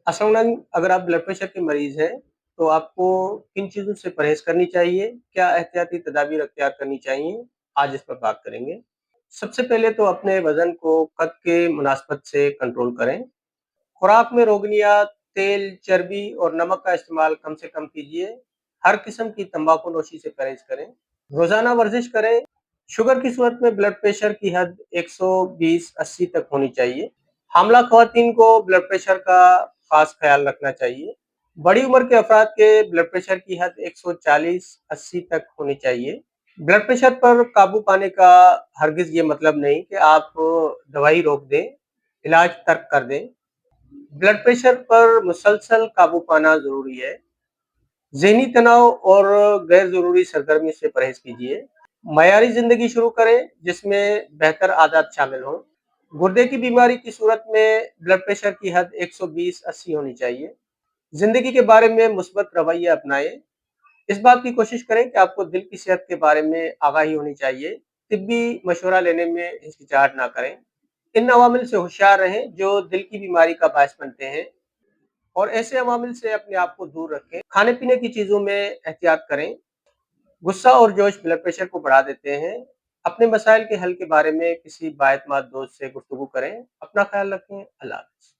असल अगर आप ब्लड प्रेशर के मरीज़ हैं, तो आपको किन चीज़ों से परहेज़ करनी चाहिए? क्या एहतियाती तदाबीर अख्तियार करनी चाहिए? आज इस पर बात करेंगे। सबसे पहले तो अपने वज़न को कद के मुनासबत से कंट्रोल करें। खुराक में रोगनियात, तेल, चर्बी और नमक का इस्तेमाल कम से कम कीजिए। हर किस्म की तंबाकू नोशी से परहेज़ करें। रोज़ाना वर्जिश करें। शुगर की सूरत में ब्लड प्रेशर की हद 120/80 तक होनी चाहिए। हामला ख़वातीन को ब्लड प्रेशर का ख़ास ख़्याल रखना चाहिए। बड़ी उम्र के अफ़राद के ब्लड प्रेशर की हद 140/80 तक होनी चाहिए। ब्लड प्रेशर पर काबू पाने का हरगिज़ ये मतलब नहीं कि आप दवाई रोक दें, इलाज तर्क कर दें। ब्लड प्रेशर पर मुसलसल काबू पाना ज़रूरी है। ज़हनी तनाव और गैर ज़रूरी सरगर्मी से परहेज़ कीजिए। मयारी ज़िंदगी शुरू करें जिसमें बेहतर आदत शामिल हों। गुर्दे की बीमारी की सूरत में ब्लड प्रेशर की हद 120/80 होनी चाहिए। ज़िंदगी के बारे में मुस्बत रवैया अपनाएँ। इस बात की कोशिश करें कि आपको दिल की सेहत के बारे में आगाही होनी चाहिए। तिब्बी मशवरा लेने में हिचकिचाहट ना करें। इन अवामिल से होशियार रहें जो दिल की बीमारी का बायस बनते हैं और ऐसे अवामिल से अपने आप को दूर रखें। खाने-पीने की चीज़ों में एहतियात करें। गुस्सा और जोश ब्लड प्रेशर को बढ़ा देते हैं। अपने मसाइल के हल के बारे में किसी बाएतमाद दोस्त से गुफ्तगू करें। अपना ख्याल रखें। अल्लाह हाफ़िज़।